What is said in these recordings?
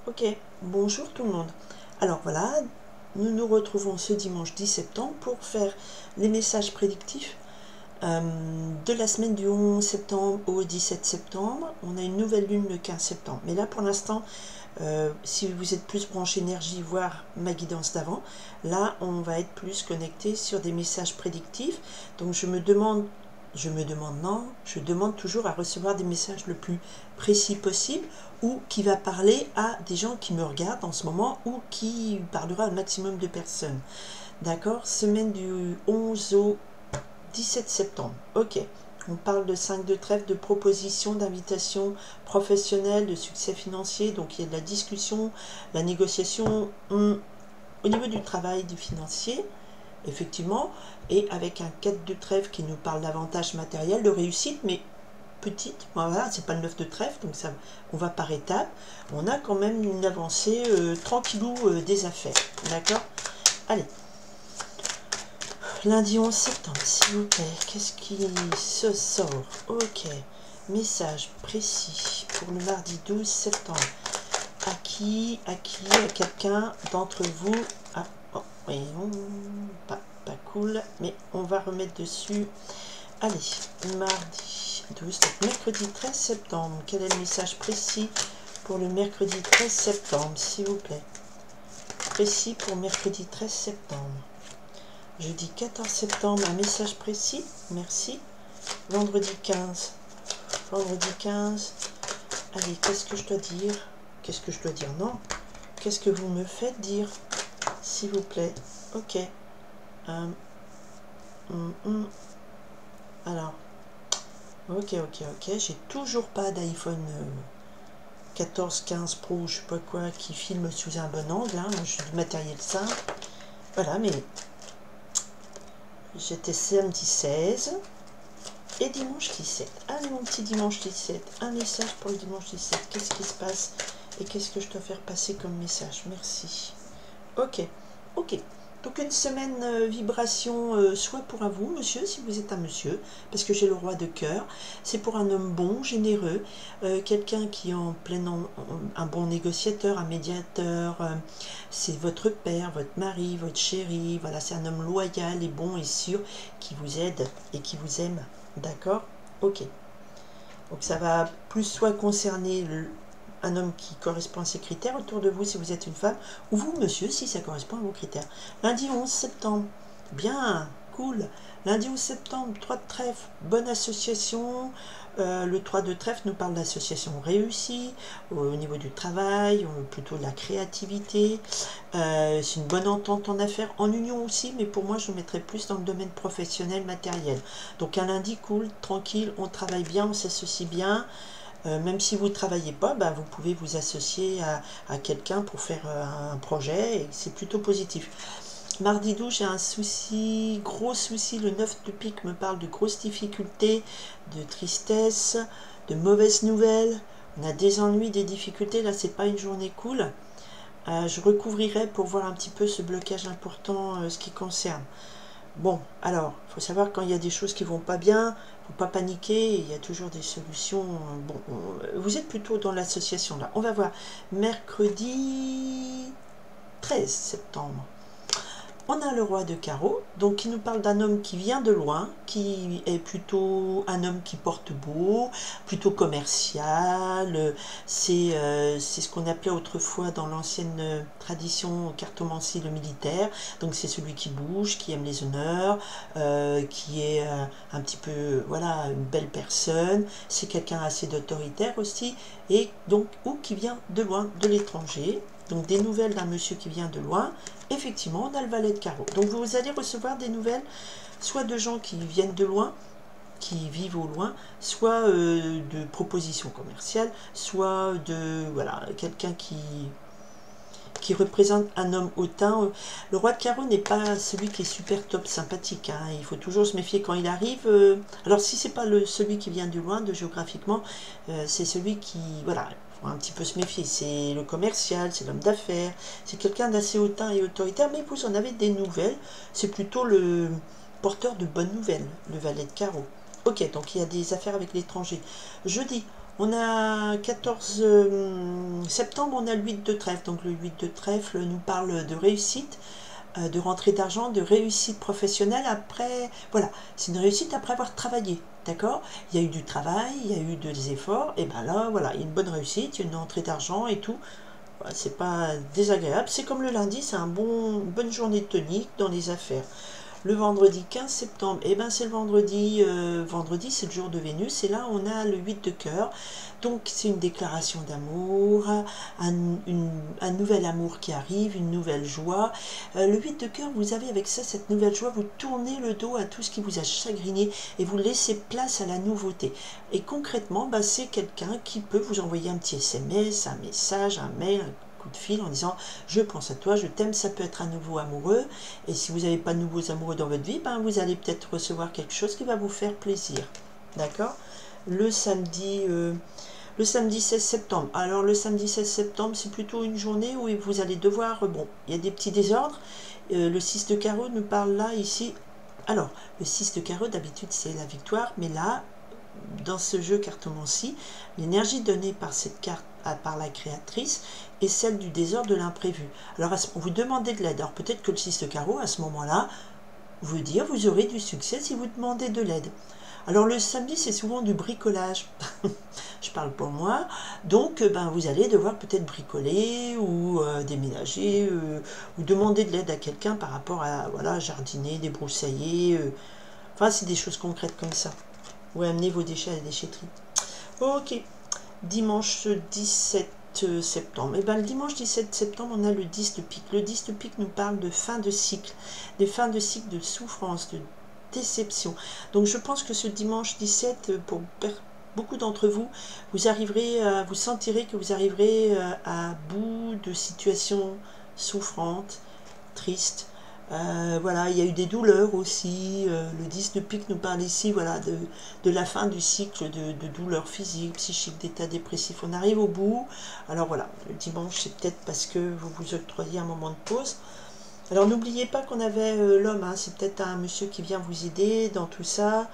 Ok, bonjour tout le monde. Alors voilà, nous nous retrouvons ce dimanche 10 septembre pour faire les messages prédictifs de la semaine du 11 septembre au 17 septembre. On a une nouvelle lune le 15 septembre. Mais là pour l'instant, si vous êtes plus branché énergie, voire ma guidance d'avant, là on va être plus connecté sur des messages prédictifs. Donc je demande toujours à recevoir des messages le plus précis possible ou qui va parler à des gens qui me regardent en ce moment ou qui parlera au maximum de personnes. D'accord? Semaine du 11 au 17 septembre. Ok. On parle de 5 de trèfle, de propositions, d'invitations professionnelles, de succès financier. Donc il y a de la discussion, la négociation au niveau du travail, du financier, effectivement, et avec un 4 de trèfle qui nous parle d'avantages matériels, de réussite, mais petite, voilà, c'est pas le 9 de trèfle, donc ça, on va par étapes. On a quand même une avancée tranquillou des affaires, d'accord? Allez, lundi 11 septembre, s'il vous plaît, qu'est-ce qui se sort? Ok, message précis pour le mardi 12 septembre. À qui, à quelqu'un d'entre vous? Ah, oh, voyons, pas cool, mais on va remettre dessus. Allez, mardi 12, donc mercredi 13 septembre. Quel est le message précis pour le mercredi 13 septembre, s'il vous plaît? Précis pour mercredi 13 septembre. Jeudi 14 septembre, un message précis, merci. Vendredi 15. Vendredi 15. Allez, qu'est-ce que je dois dire? Qu'est-ce que je dois dire? Non. Qu'est-ce que vous me faites dire, s'il vous plaît? Ok. Alors, ok, j'ai toujours pas d'iPhone 14, 15 Pro, je sais pas quoi, qui filme sous un bon angle, hein. Moi, je suis du matériel simple. Voilà, mais j'étais samedi 16 et dimanche 17. Allez, mon petit dimanche 17, un message pour le dimanche 17. Qu'est-ce qui se passe et qu'est-ce que je dois faire passer comme message? Merci. Ok. Donc une semaine vibration, soit pour un vous, monsieur, si vous êtes un monsieur, parce que j'ai le roi de cœur. C'est pour un homme bon, généreux, quelqu'un qui est en plein un bon négociateur, un médiateur. C'est votre père, votre mari, votre chéri. Voilà, c'est un homme loyal et bon et sûr qui vous aide et qui vous aime. D'accord? Ok. Donc ça va plus soit concerner un homme qui correspond à ces critères autour de vous si vous êtes une femme, ou vous, monsieur, si ça correspond à vos critères. Lundi 11 septembre, bien, cool. Lundi 11 septembre, 3 de trèfle, bonne association. Le 3 de trèfle nous parle d'association réussie, au niveau du travail, plutôt de la créativité. C'est une bonne entente en affaires, en union aussi, mais pour moi, je mettrais plus dans le domaine professionnel, matériel. Donc un lundi cool, tranquille, on travaille bien, on s'associe bien. Même si vous ne travaillez pas, vous pouvez vous associer à quelqu'un pour faire un projet et c'est plutôt positif. Mardi 12, j'ai un souci, gros souci, le 9 de pique me parle de grosses difficultés, de tristesse, de mauvaises nouvelles. On a des ennuis, des difficultés, là c'est pas une journée cool. Je recouvrirai pour voir un petit peu ce blocage important, ce qui concerne. Bon, alors, il faut savoir quand il y a des choses qui vont pas bien, faut pas paniquer, il y a toujours des solutions. Bon, vous êtes plutôt dans l'association là. On va voir mercredi 13 septembre. On a le roi de carreau, donc qui nous parle d'un homme qui vient de loin, qui est plutôt un homme qui porte beau, plutôt commercial. C'est ce qu'on appelait autrefois dans l'ancienne tradition cartomancie le militaire. Donc c'est celui qui bouge, qui aime les honneurs, qui est un petit peu, voilà, une belle personne. C'est quelqu'un assez d'autoritaire aussi, et donc ou qui vient de loin, de l'étranger. Donc des nouvelles d'un monsieur qui vient de loin. Effectivement, on a le valet de carreau. Donc vous allez recevoir des nouvelles, soit de gens qui viennent de loin, qui vivent au loin, soit de propositions commerciales, soit de quelqu'un qui représente un homme hautain. Le roi de carreau n'est pas celui qui est super top sympathique, hein. Il faut toujours se méfier quand il arrive. Alors si c'est pas celui qui vient de loin, géographiquement, c'est celui qui, voilà, faut un petit peu se méfier. C'est le commercial, c'est l'homme d'affaires, c'est quelqu'un d'assez hautain et autoritaire, mais vous en avez des nouvelles. C'est plutôt le porteur de bonnes nouvelles, le valet de carreau. Ok, donc il y a des affaires avec l'étranger. Jeudi On a 14 septembre, on a le 8 de trèfle. Donc le 8 de trèfle nous parle de réussite, de rentrée d'argent, de réussite professionnelle après, voilà, c'est une réussite après avoir travaillé, d'accord? Il y a eu du travail, il y a eu des efforts, et ben là, voilà, il y a une bonne réussite, il y a une rentrée d'argent et tout, voilà, c'est pas désagréable, c'est comme le lundi, c'est une bonne journée tonique dans les affaires. Le vendredi 15 septembre, et ben c'est le vendredi, vendredi c'est le jour de Vénus, et là on a le 8 de cœur, donc c'est une déclaration d'amour, un nouvel amour qui arrive, une nouvelle joie. Le 8 de cœur, vous avez avec ça, cette nouvelle joie, vous tournez le dos à tout ce qui vous a chagriné et vous laissez place à la nouveauté. Et concrètement, bah, c'est quelqu'un qui peut vous envoyer un petit SMS, un message, un mail, un coup de fil en disant je pense à toi, je t'aime. Ça peut être un nouveau amoureux, et si vous n'avez pas de nouveaux amoureux dans votre vie, ben vous allez peut-être recevoir quelque chose qui va vous faire plaisir, d'accord? Le samedi 16 septembre, alors le samedi 16 septembre, c'est plutôt une journée où vous allez devoir, bon, il y a des petits désordres. Le 6 de carreau nous parle là, ici. Alors le 6 de carreau, d'habitude c'est la victoire, mais là dans ce jeu cartomancie, l'énergie donnée par cette carte, par la créatrice, est celle du désordre, de l'imprévu. Alors on vous demandez de l'aide. Alors peut-être que le 6 de carreau, à ce moment-là, veut dire vous aurez du succès si vous demandez de l'aide. Alors le samedi, c'est souvent du bricolage. Je parle pour moi. Donc ben, vous allez devoir peut-être bricoler ou déménager ou demander de l'aide à quelqu'un par rapport à voilà, jardiner, débroussailler. Enfin, c'est des choses concrètes comme ça. Ou amener vos déchets à la déchetterie. Ok, dimanche 17 septembre. Et ben, le dimanche 17 septembre, on a le 10 de pique. Le 10 de pique nous parle de fin de cycle, des fins de cycle de souffrance, de déception. Donc je pense que ce dimanche 17, pour beaucoup d'entre vous, vous arriverez, vous sentirez que vous arriverez à bout de situations souffrantes, tristes. Voilà, il y a eu des douleurs aussi. Le 10 de pique nous parle ici, voilà, de la fin du cycle de douleurs physiques, psychiques, d'état dépressif. On arrive au bout. Alors voilà, le dimanche, c'est peut-être parce que vous vous octroyez un moment de pause. Alors n'oubliez pas qu'on avait l'homme, hein, c'est peut-être un monsieur qui vient vous aider dans tout ça.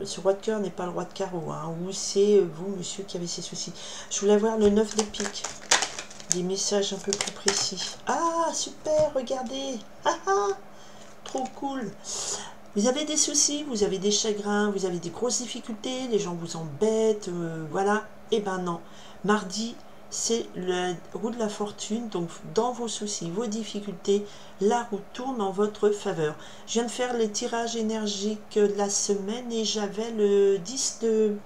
Ce roi de cœur n'est pas le roi de carreau, hein, ou c'est vous, monsieur, qui avez ces soucis. Je voulais voir le 9 de pique. Des messages un peu plus précis. Ah, super, regardez. Ah, ah, trop cool. Vous avez des soucis, vous avez des chagrins, vous avez des grosses difficultés, les gens vous embêtent, voilà. Eh ben non. Mardi, c'est la roue de la fortune, donc dans vos soucis, vos difficultés, la roue tourne en votre faveur. Je viens de faire les tirages énergiques de la semaine et j'avais le 10 de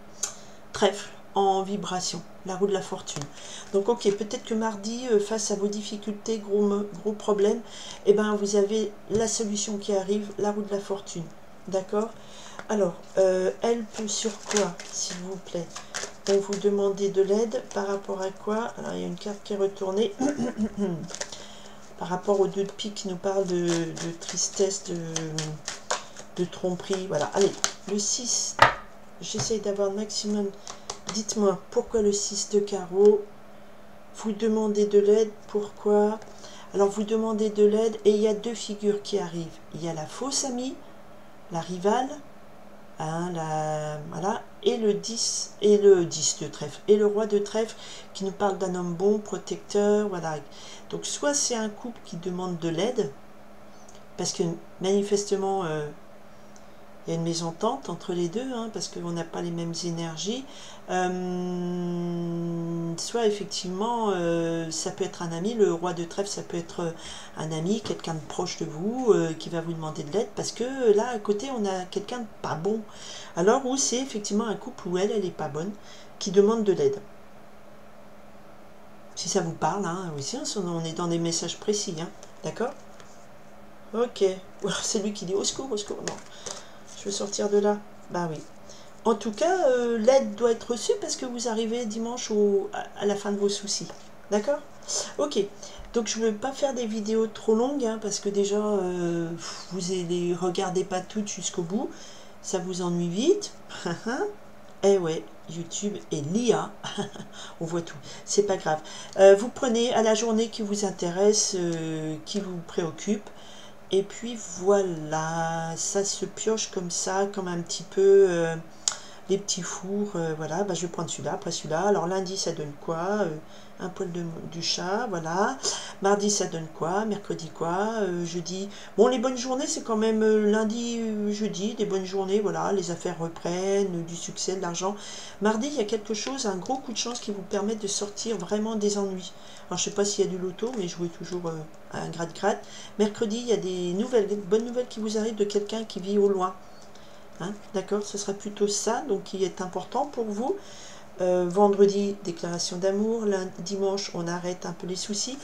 trèfle en vibration, la roue de la fortune. Donc ok, peut-être que mardi, face à vos difficultés, gros problèmes, eh ben, vous avez la solution qui arrive, la roue de la fortune. D'accord? Alors, elle peut sur quoi, s'il vous plaît? On vous demandait de l'aide par rapport à quoi? Alors, il y a une carte qui est retournée. Par rapport aux 2 de pique qui nous parle de tristesse, de tromperie. Voilà, allez, le 6, j'essaye d'avoir le maximum. Dites-moi, pourquoi le 6 de carreau? Vous demandez de l'aide, pourquoi? Alors, vous demandez de l'aide et il y a 2 figures qui arrivent. Il y a la fausse amie, la rivale, hein, voilà, et le 10 de trèfle, et le roi de trèfle qui nous parle d'un homme bon, protecteur, voilà. Donc, soit c'est un couple qui demande de l'aide, parce que manifestement, il y a une mésentente entre les deux, hein, parce qu'on n'a pas les mêmes énergies. Soit effectivement, ça peut être un ami, le roi de trèfle, ça peut être un ami, quelqu'un de proche de vous, qui va vous demander de l'aide, parce que là, à côté, on a quelqu'un de pas bon. Alors, où c'est effectivement un couple où elle est pas bonne, qui demande de l'aide. Si ça vous parle, hein, aussi, on est dans des messages précis, hein, d'accord? Ok. C'est lui qui dit au secours, non. Je veux sortir de là. Bah oui. En tout cas, l'aide doit être reçue parce que vous arrivez dimanche à la fin de vos soucis. D'accord? Ok. Donc je ne veux pas faire des vidéos trop longues, hein, parce que déjà, vous ne les regardez pas toutes jusqu'au bout. Ça vous ennuie vite. Eh ouais, YouTube et l'IA, on voit tout. C'est pas grave. Vous prenez à la journée qui vous intéresse, qui vous préoccupe. Et puis voilà, ça se pioche comme ça, comme un petit peu les petits fours, voilà, bah, je vais prendre celui-là, après celui-là. Alors lundi, ça donne quoi? Un poil du chat, voilà. Mardi, ça donne quoi? Mercredi, quoi? Jeudi. Bon, les bonnes journées, c'est quand même lundi, jeudi, des bonnes journées, voilà. Les affaires reprennent, du succès, de l'argent. Mardi, il y a quelque chose, un gros coup de chance qui vous permet de sortir vraiment des ennuis. Alors, je sais pas s'il y a du loto, mais jouez toujours à un gratte-gratte. Mercredi, il y a des nouvelles, des bonnes nouvelles qui vous arrivent de quelqu'un qui vit au loin. Hein, d'accord, ce sera plutôt ça, donc qui est important pour vous. Vendredi, déclaration d'amour. Dimanche, on arrête un peu les soucis.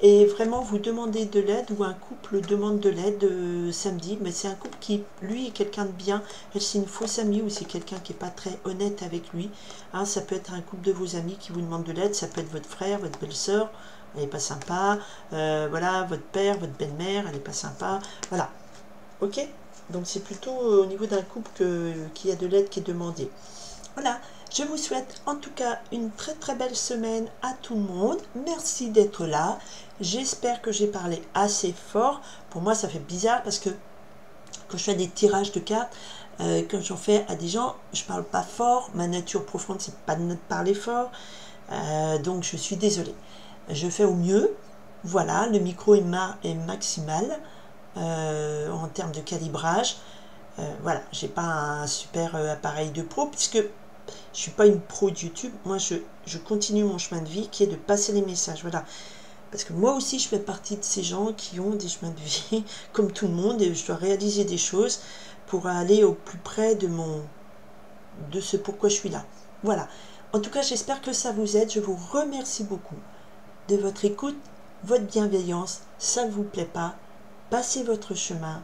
Et vraiment, vous demandez de l'aide ou un couple demande de l'aide samedi. Mais c'est un couple qui, lui, est quelqu'un de bien. Elle, c'est une fausse amie ou c'est quelqu'un qui n'est pas très honnête avec lui. Hein, ça peut être un couple de vos amis qui vous demande de l'aide. Ça peut être votre frère, votre belle-sœur. Elle n'est pas sympa. Voilà, votre père, votre belle-mère, elle n'est pas sympa. Voilà. Ok? Donc, c'est plutôt au niveau d'un couple qu'il y a de l'aide qui est demandée. Voilà, je vous souhaite en tout cas une très très belle semaine à tout le monde. Merci d'être là. J'espère que j'ai parlé assez fort. Pour moi, ça fait bizarre parce que quand je fais des tirages de cartes, quand j'en fais à des gens, je parle pas fort. Ma nature profonde, c'est pas de parler fort. Donc, je suis désolée. Je fais au mieux. Voilà, le micro est maximal en termes de calibrage. Voilà, j'ai pas un super appareil de pro puisque je suis pas une pro de YouTube. Moi, je continue mon chemin de vie qui est de passer les messages. Voilà. Parce que moi aussi, je fais partie de ces gens qui ont des chemins de vie, comme tout le monde, et je dois réaliser des choses pour aller au plus près de ce pourquoi je suis là. Voilà. En tout cas, j'espère que ça vous aide. Je vous remercie beaucoup de votre écoute, votre bienveillance. Ça ne vous plaît pas, passez votre chemin.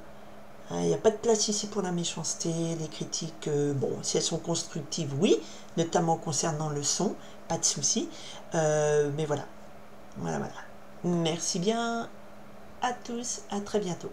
Il n'y a pas de place ici pour la méchanceté, les critiques, bon, si elles sont constructives, oui, notamment concernant le son, pas de souci. Mais voilà, voilà. Merci bien à tous, à très bientôt.